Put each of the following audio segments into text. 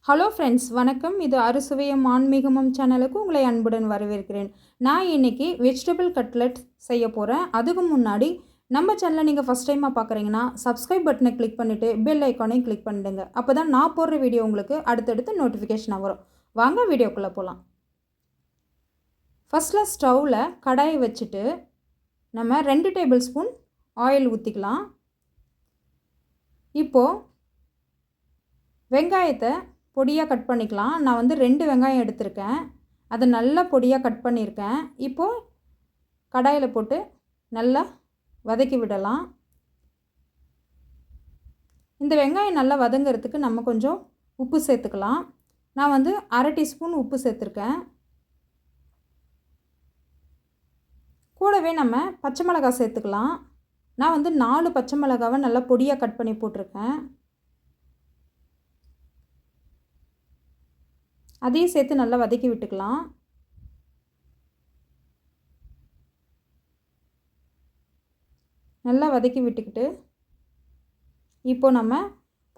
Hello friends, வணக்கம். இது அறுசுவையும் ஆன்மீகமும் சேனலுக்கு உங்களை அன்புடன் வரவேற்கிறேன். நான் இன்றைக்கி வெஜிடபிள் கட்லெட் செய்ய போகிறேன். அதுக்கு முன்னாடி நம்ம சேனலை நீங்கள் ஃபஸ்ட் டைமாக பார்க்குறீங்கன்னா சப்ஸ்கிரைப் பட்டனை கிளிக் பண்ணிவிட்டு பெல் ஐக்கானையும் கிளிக் பண்ணிடுங்க. அப்போ தான் நான் போடுற வீடியோ உங்களுக்கு அடுத்தடுத்து நோட்டிஃபிகேஷனாக வரும். வாங்க வீடியோக்குள்ளே போகலாம். ஃபஸ்ட்டில் ஸ்டவ்வில் கடாயை வச்சுட்டு நம்ம 2 டேபிள் ஸ்பூன் ஆயில் ஊற்றிக்கலாம். இப்போது வெங்காயத்தை பொடியாக கட் பண்ணிக்கலாம். நான் 2 வெங்காயம் எடுத்திருக்கேன். அதை நல்லா பொடியாக கட் பண்ணியிருக்கேன். இப்போது கடாயில் போட்டு நல்லா வதக்கி விடலாம். இந்த வெங்காயம் நல்லா வதங்கிறதுக்கு நம்ம கொஞ்சம் உப்பு சேர்த்துக்கலாம். நான் 1/2 டீஸ்பூன் உப்பு சேர்த்துருக்கேன். கூடவே நம்ம பச்சை மிளகாய் சேர்த்துக்கலாம். நான் 4 பச்சை மிளகாவை நல்லா பொடியாக கட் பண்ணி போட்டிருக்கேன். அதையும் சேர்த்து நல்லா வதக்கி விட்டுக்கலாம். நல்லா வதக்கி விட்டுக்கிட்டு இப்போ நம்ம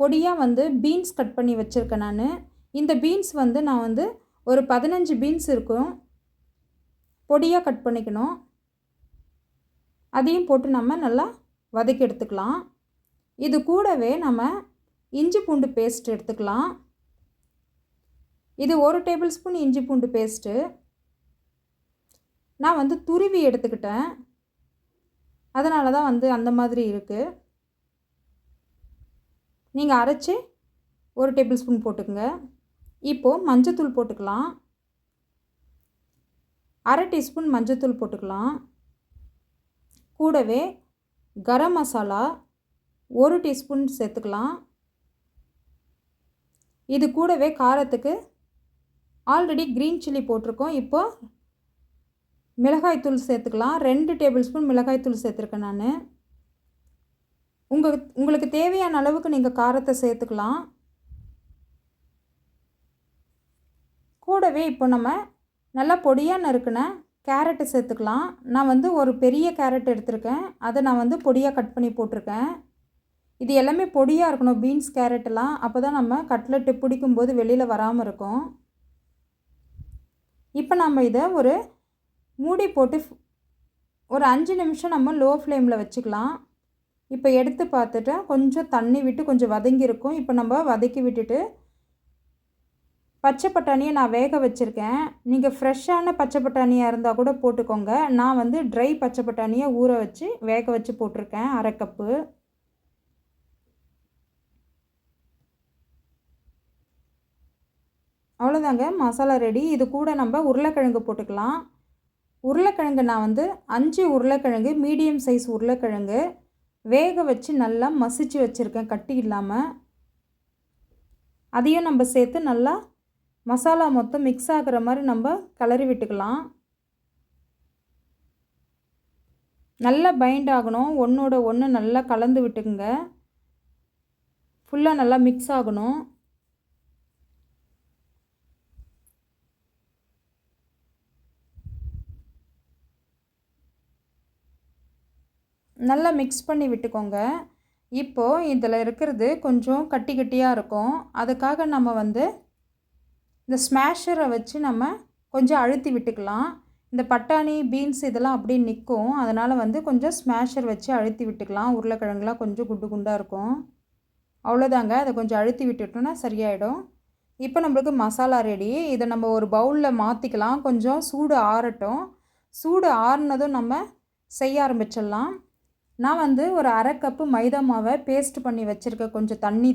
பொடியாக பீன்ஸ் கட் பண்ணி வச்சுருக்கேன். இந்த பீன்ஸ் நான் ஒரு 15 பீன்ஸ் இருக்கும், பொடியாக கட் பண்ணிக்கணும். அதையும் போட்டு நம்ம நல்லா வதக்கி எடுத்துக்கலாம். இது கூடவே நம்ம இஞ்சி பூண்டு பேஸ்ட் எடுத்துக்கலாம். இது 1 டேபிள் ஸ்பூன் இஞ்சி பூண்டு பேஸ்ட்டு நான் துருவி எடுத்துக்கிட்டேன். அதனால தான் அந்த மாதிரி இருக்குது. நீங்கள் அரைச்சி 1 டேபிள் ஸ்பூன் போட்டுக்கோங்க. இப்போது மஞ்சத்தூள் போட்டுக்கலாம். 1/2 டீஸ்பூன் மஞ்சத்தூள் போட்டுக்கலாம். கூடவே கரம் மசாலா 1 டீஸ்பூன் சேர்த்துக்கலாம். இது கூடவே காரத்துக்கு ஆல்ரெடி க்ரீன் சில்லி போட்டிருக்கோம். இப்போது மிளகாய்த்தூள் சேர்த்துக்கலாம். 2 டேபிள் ஸ்பூன் மிளகாய்த்தூள் சேர்த்துருக்கேன் நான். உங்களுக்கு தேவையான அளவுக்கு நீங்கள் காரத்தை சேர்த்துக்கலாம். கூடவே இப்போ நம்ம நல்லா பொடியாக நறுக்கின கேரட்டு சேர்த்துக்கலாம். நான் ஒரு பெரிய கேரட் எடுத்திருக்கேன். அதை நான் பொடியாக கட் பண்ணி போட்டிருக்கேன். இது எல்லாமே பொடியாக இருக்கணும், பீன்ஸ் கேரட்டெல்லாம். அப்போ தான் நம்ம கட்லெட்டு பிடிக்கும்போது வெளியில் வராமல் இருக்கும். இப்போ நம்ம இதை ஒரு மூடி போட்டு ஒரு 5 நிமிஷம் நம்ம லோ ஃப்ளேமில் வச்சுக்கலாம். இப்போ எடுத்து பார்த்துட்டு கொஞ்சம் தண்ணி விட்டு கொஞ்சம் வதங்கியிருக்கும். இப்போ நம்ம வதக்கி விட்டுட்டு பச்சை பட்டாணியை நான் வேக வச்சுருக்கேன். நீங்கள் ஃப்ரெஷ்ஷான பச்சை பட்டாணியாக இருந்தால் கூட போட்டுக்கோங்க. நான் ட்ரை பச்சை பட்டாணியை ஊற வச்சு வேக வச்சு போட்டிருக்கேன், 1/2 கப்பு. அவ்வளோதாங்க, மசாலா ரெடி. இது கூட நம்ம உருளைக்கிழங்கு போட்டுக்கலாம். உருளைக்கிழங்கு நான் 5 உருளைக்கிழங்கு, மீடியம் சைஸ் உருளைக்கிழங்கு வேக வச்சு நல்லா மசிச்சு வச்சுருக்கேன், கட்டி இல்லாமல். அதையும் நம்ம சேர்த்து நல்லா மசாலா மொத்தம் மிக்ஸ் ஆகிற மாதிரி நம்ம கிளறி விட்டுக்கலாம். நல்லா பைண்ட் ஆகணும், ஒன்றோட ஒன்று நல்லா கலந்து விட்டுக்குங்க. ஃபுல்லாக நல்லா மிக்ஸ் ஆகணும். நல்லா மிக்ஸ் பண்ணி விட்டுக்கோங்க. இப்போது இதில் இருக்கிறது கொஞ்சம் கட்டி கட்டியாக இருக்கும். அதுக்காக நம்ம இந்த ஸ்மேஷரை வச்சு நம்ம கொஞ்சம் அழுத்தி விட்டுக்கலாம். இந்த பட்டாணி பீன்ஸ் இதெல்லாம் அப்படியே நிற்கும். அதனால் கொஞ்சம் ஸ்மேஷர் வச்சு அழுத்தி விட்டுக்கலாம். உருளைக்கிழங்குலாம் கொஞ்சம் குண்டு குண்டாக இருக்கும். அவ்வளோதாங்க, அதை கொஞ்சம் அழுத்தி விட்டுட்டோன்னா சரியாயிடும். இப்போ நம்மளுக்கு மசாலா ரெடி. இதை நம்ம ஒரு பவுலில் மாற்றிக்கலாம். கொஞ்சம் சூடு ஆறட்டும். சூடு ஆறுனதும் நம்ம செய்ய ஆரம்பிச்சிடலாம். நான் ஒரு 1/2 கப்பு மைதா மாவை பேஸ்ட் பண்ணி வச்சுருக்கேன். கொஞ்சம் தண்ணி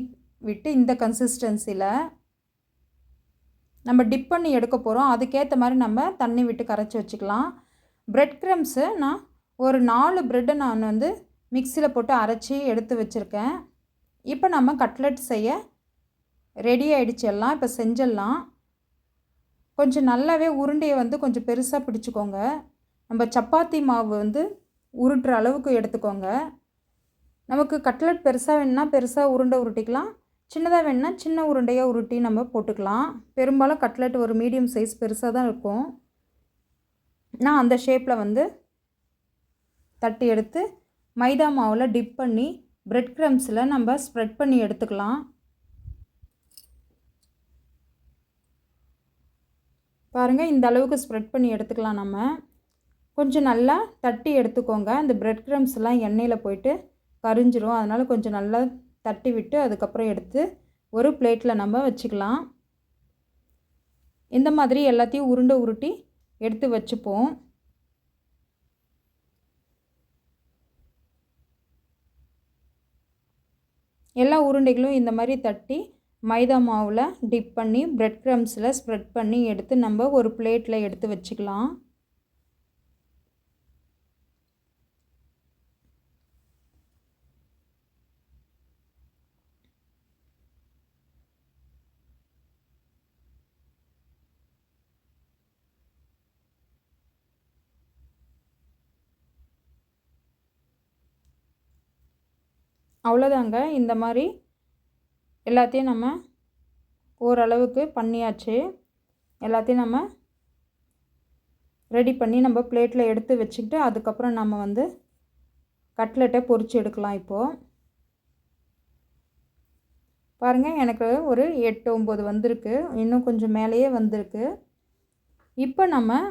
விட்டு இந்த கன்சிஸ்டன்சியில் நம்ம டிப் பண்ணி எடுக்க போகிறோம். அதுக்கேற்ற மாதிரி நம்ம தண்ணி விட்டு கரைச்சி வச்சுக்கலாம். ப்ரெட் க்ரம்ஸு நான் ஒரு 4 ப்ரெட்டை நான் மிக்சியில் போட்டு அரைச்சி எடுத்து வச்சுருக்கேன். இப்போ நம்ம கட்லெட் செய்ய ரெடி ஆகிடுச்சு எல்லாம். இப்போ செஞ்சிடலாம். கொஞ்சம் நல்லாவே உருண்டையை கொஞ்சம் பெருசாக பிடிச்சிக்கோங்க. நம்ம சப்பாத்தி மாவு உருட்டுற அளவுக்கு எடுத்துக்கோங்க. நமக்கு கட்லெட் பெருசாக வேணுன்னா பெருசாக உருண்டை உருட்டிக்கலாம், சின்னதாக வேணுன்னா சின்ன உருண்டையாக உருட்டி நம்ம போட்டுக்கலாம். பெரும்பாலும் கட்லெட் ஒரு மீடியம் சைஸ் பெருசாக தான் இருக்கும். நான் அந்த ஷேப்பில் தட்டி எடுத்து மைதா மாவில் டிப் பண்ணி ப்ரெட் க்ரம்ஸில் நம்ம ஸ்ப்ரெட் பண்ணி எடுத்துக்கலாம். பாருங்கள், இந்த அளவுக்கு ஸ்ப்ரெட் பண்ணி எடுத்துக்கலாம். நம்ம கொஞ்சம் நல்லா தட்டி எடுத்துக்கோங்க. அந்த பிரெட் க்ரம்ஸ்லாம் எண்ணெயில் போயிட்டு கரிஞ்சிரும். அதனால் கொஞ்சம் நல்லா தட்டி விட்டு அதுக்கப்புறம் எடுத்து ஒரு பிளேட்டில் நம்ம வச்சுக்கலாம். இந்த மாதிரி எல்லாத்தையும் உருட்டி எடுத்து வச்சுப்போம். எல்லா உருண்டைகளும் இந்த மாதிரி தட்டி மைதா மாவில் டிப் பண்ணி பிரெட் க்ரம்ஸில் ஸ்ப்ரெட் பண்ணி எடுத்து நம்ம ஒரு பிளேட்டில் எடுத்து வச்சுக்கலாம். அவ்வளோதாங்க. இந்த மாதிரி எல்லாத்தையும் நம்ம ஓரளவுக்கு பண்ணியாச்சு. எல்லாத்தையும் நம்ம ரெடி பண்ணி நம்ம பிளேட்டில் எடுத்து வச்சுக்கிட்டு அதுக்கப்புறம் நம்ம வந்து கட்லெட்டை பொரித்து எடுக்கலாம். இப்போது பாருங்கள், எனக்கு ஒரு 8, 9 வந்திருக்கு. இன்னும் கொஞ்சம் மேலேயே வந்திருக்கு. இப்போ நம்ம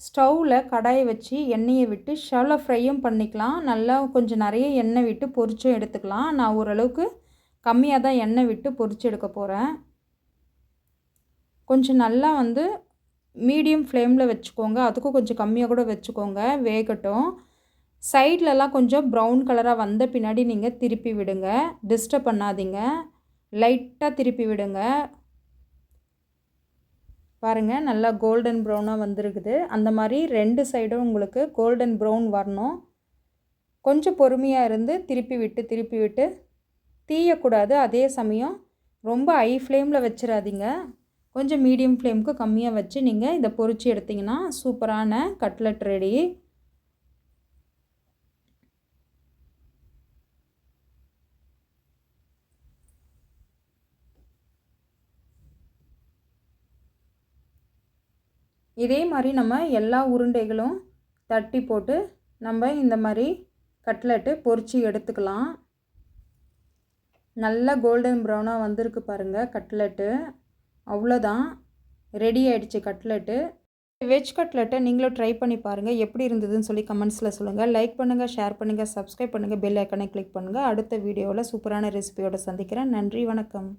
ஸ்டவ்வில் கடாயை வச்சு எண்ணெயை விட்டு ஷாலோ ஃப்ரையும் பண்ணிக்கலாம். நல்லா கொஞ்சம் நிறைய எண்ணெய் விட்டு பொரிச்சும் எடுத்துக்கலாம். நான் ஓரளவுக்கு கம்மியாக தான் எண்ணெய் விட்டு பொரிச்சு எடுக்க போகிறேன். கொஞ்சம் நல்லா வந்து மீடியம் ஃப்ளேமில் வச்சுக்கோங்க. அதுக்கும் கொஞ்சம் கம்மியாக கூட வச்சுக்கோங்க, வேகட்டும். சைட்லலாம் கொஞ்சம் ப்ரௌன் கலராக வந்த பின்னாடி நீங்கள் திருப்பி விடுங்க. டிஸ்டர்ப் பண்ணாதீங்க, லைட்டாக திருப்பி விடுங்க. பாருங்கள், நல்லா கோல்டன் ப்ரௌனாக வந்திருக்குது. அந்த மாதிரி 2 சைடும் உங்களுக்கு கோல்டன் ப்ரௌன் வரணும். கொஞ்சம் பொறுமையாக இருந்து திருப்பி விட்டு தீயக்கூடாது. அதே சமயம் ரொம்ப ஹை ஃப்ளேமில் வச்சிடாதீங்க. கொஞ்சம் மீடியம் ஃப்ளேமுக்கு கம்மியாக வச்சு நீங்கள் இதை பொரித்து எடுத்திங்கன்னா சூப்பரான கட்லெட் ரெடி. இதே மாதிரி நம்ம எல்லா உருண்டைகளும் தட்டி போட்டு நம்ம இந்த மாதிரி கட்லெட்டு பொரித்து எடுத்துக்கலாம். நல்லா கோல்டன் ப்ரௌனாக வந்திருக்கு பாருங்கள் கட்லெட்டு. அவ்வளோதான், ரெடி ஆகிடுச்சு கட்லெட்டு. வெஜ் கட்லெட்டை நீங்களும் ட்ரை பண்ணி பாருங்கள். எப்படி இருந்ததுன்னு சொல்லி கமெண்ட்ஸில் சொல்லுங்கள். லைக் பண்ணுங்கள், ஷேர் பண்ணுங்கள், சப்ஸ்கிரைப் பண்ணுங்கள், பெல் ஐக்கனை கிளிக் பண்ணுங்கள். அடுத்த வீடியோவில் சூப்பரான ரெசிபியோடு சந்திக்கிறேன். நன்றி, வணக்கம்.